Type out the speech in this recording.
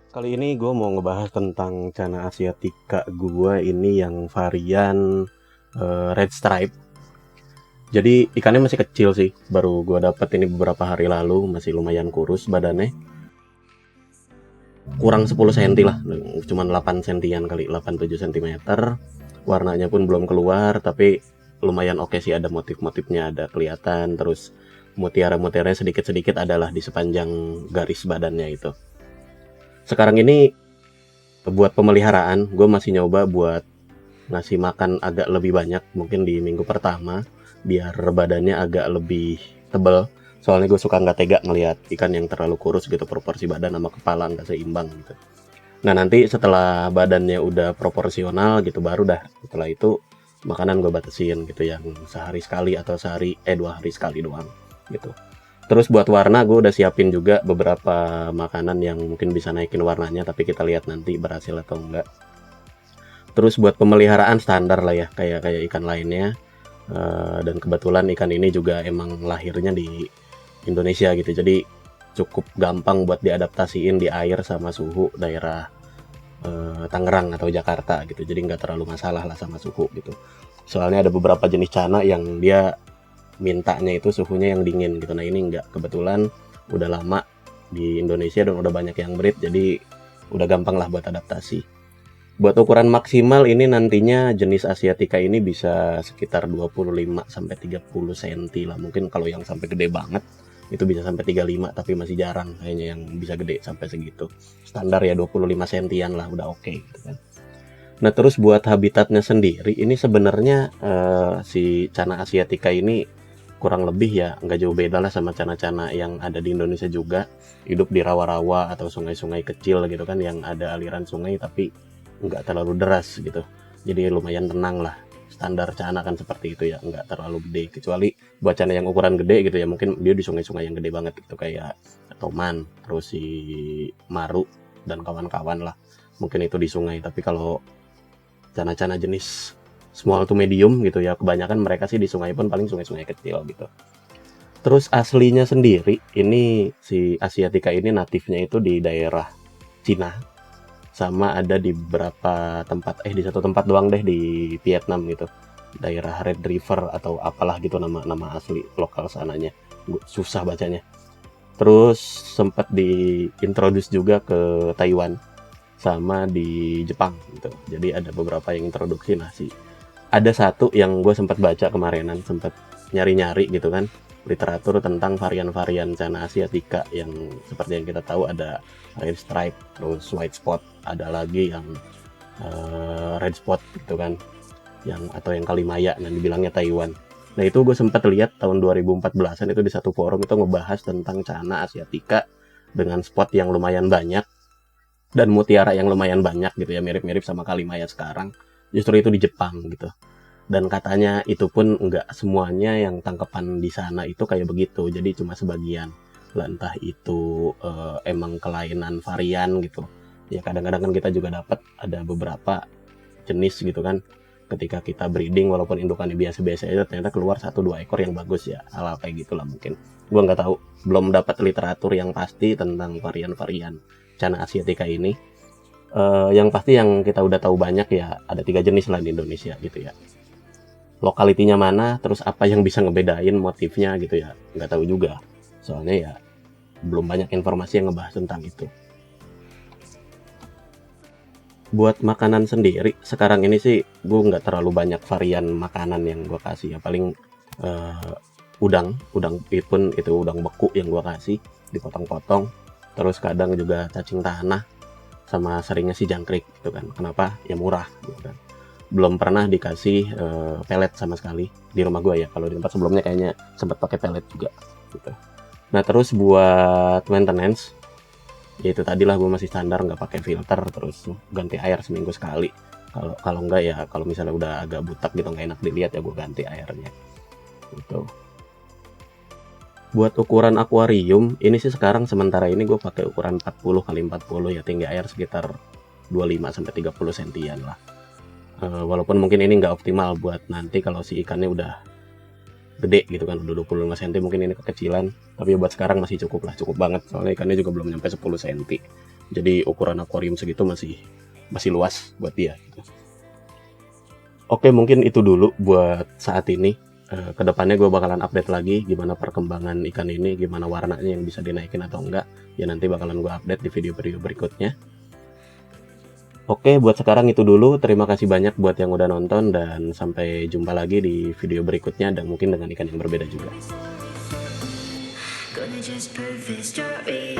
Kali ini gue mau ngebahas tentang Cana asiatica gue ini yang varian red stripe. Jadi ikannya masih kecil sih, baru gue dapet ini beberapa hari lalu, masih lumayan kurus badannya. Kurang 10 cm lah, cuma 8 sentian kali, 8-7 cm. Warnanya pun belum keluar, tapi lumayan oke sih, ada motif-motifnya, ada kelihatan. Terus mutiara-mutiaranya sedikit-sedikit adalah di sepanjang garis badannya itu. Sekarang ini buat pemeliharaan, gue masih nyoba buat ngasih makan agak lebih banyak mungkin di minggu pertama biar badannya agak lebih tebal, soalnya gue suka nggak tega ngelihat ikan yang terlalu kurus gitu, proporsi badan sama kepala nggak seimbang gitu. Nah nanti setelah badannya udah proporsional gitu baru dah setelah itu makanan gue batasin gitu, yang sehari sekali atau dua hari sekali doang gitu. Terus buat warna gue udah siapin juga beberapa makanan yang mungkin bisa naikin warnanya, tapi kita lihat nanti berhasil atau enggak. Terus buat pemeliharaan standar lah ya, kayak kayak ikan lainnya. Dan kebetulan ikan ini juga emang lahirnya di Indonesia gitu, jadi cukup gampang buat diadaptasiin di air sama suhu daerah Tangerang atau Jakarta gitu, jadi nggak terlalu masalah lah sama suhu gitu. Soalnya ada beberapa jenis cana yang dia mintanya itu suhunya yang dingin gitu, nah ini nggak, kebetulan udah lama di Indonesia dan udah banyak yang breed, jadi udah gampang lah buat adaptasi. Buat ukuran maksimal ini nantinya jenis asiatica ini bisa sekitar 25 sampai 30 cm lah. Mungkin kalau yang sampai gede banget itu bisa sampai 35, tapi masih jarang kayaknya yang bisa gede sampai segitu. Standar ya 25 sentian lah udah oke gitu kan. Nah, terus buat habitatnya sendiri ini sebenarnya si Cana asiatica ini kurang lebih ya nggak jauh beda lah sama cana-cana yang ada di Indonesia juga. Hidup di rawa-rawa atau sungai-sungai kecil gitu kan, yang ada aliran sungai tapi nggak terlalu deras gitu, jadi lumayan tenang lah. Standar cana kan seperti itu ya, nggak terlalu gede, kecuali buat cana yang ukuran gede gitu ya, mungkin dia di sungai-sungai yang gede banget gitu, kayak Toman, terus si Maru dan kawan-kawan lah, mungkin itu di sungai. Tapi kalau cana-cana jenis small to medium gitu ya, kebanyakan mereka sih di sungai pun paling sungai-sungai kecil gitu. Terus aslinya sendiri ini si asiatica ini natifnya itu di daerah Cina, sama ada di beberapa tempat, di satu tempat doang deh di Vietnam gitu, daerah Red River atau apalah gitu nama nama asli lokal sananya, susah bacanya. Terus sempat diintroduce juga ke Taiwan sama di Jepang gitu, jadi ada beberapa yang introduksi. Nasi ada satu yang gue sempat baca kemarinan, sempat nyari-nyari gitu kan, literatur tentang varian-varian Cana asiatica yang seperti yang kita tahu ada red stripe, terus white spot, ada lagi yang red spot gitu kan, yang atau yang kalimaya, nah dibilangnya Taiwan. Nah itu gue sempat lihat tahun 2014an itu di satu forum itu ngebahas tentang Cana asiatica dengan spot yang lumayan banyak dan mutiara yang lumayan banyak gitu ya, mirip-mirip sama kalimaya sekarang, justru itu di Jepang gitu. Dan katanya itu pun nggak semuanya yang tangkapan di sana itu kayak begitu, jadi cuma sebagian lah, entah itu emang kelainan varian gitu ya. Kadang-kadang kan kita juga dapat ada beberapa jenis gitu kan, ketika kita breeding walaupun indukannya biasa-biasa aja ternyata keluar 1-2 ekor yang bagus ya, hal kayak gitulah mungkin. Gua nggak tahu, belum dapat literatur yang pasti tentang varian-varian Cana asiatica ini. Yang pasti yang kita udah tahu banyak ya, ada 3 jenis lah di Indonesia gitu ya. Lokalitinya mana, terus apa yang bisa ngebedain motifnya gitu ya, nggak tahu juga, soalnya ya belum banyak informasi yang ngebahas tentang itu. Buat makanan sendiri sekarang ini sih gue nggak terlalu banyak varian makanan yang gue kasih ya, paling eh, udang pun itu udang beku yang gue kasih dipotong-potong. Terus kadang juga cacing tanah, sama seringnya sih jangkrik gitu kan, kenapa ya murah gitu kan. Belum pernah dikasih pelet sama sekali di rumah gue ya, kalau di tempat sebelumnya kayaknya sempat pakai pelet juga gitu. Nah terus buat maintenance, ya itu tadilah, gue masih standar nggak pakai filter, terus ganti air seminggu sekali. Kalau kalau enggak ya, kalau misalnya udah agak butak gitu nggak enak dilihat ya, gue ganti airnya gitu. Buat ukuran akuarium ini sih sekarang sementara ini gue pakai ukuran 40 kali 40 ya, tinggi air sekitar 25 sampai 30 sentian lah. Walaupun mungkin ini nggak optimal buat nanti kalau si ikannya udah gede gitu kan, udah 25 cm mungkin ini kekecilan, tapi buat sekarang masih cukup lah, cukup banget, soalnya ikannya juga belum nyampe 10 cm. Jadi ukuran akuarium segitu masih luas buat dia gitu. Oke, mungkin itu dulu buat saat ini. Kedepannya gue bakalan update lagi gimana perkembangan ikan ini, gimana warnanya yang bisa dinaikin atau enggak. Ya nanti bakalan gue update di video-video berikutnya. Oke, buat sekarang itu dulu. Terima kasih banyak buat yang udah nonton, dan sampai jumpa lagi di video berikutnya dan mungkin dengan ikan yang berbeda juga. Gonna just prove this story.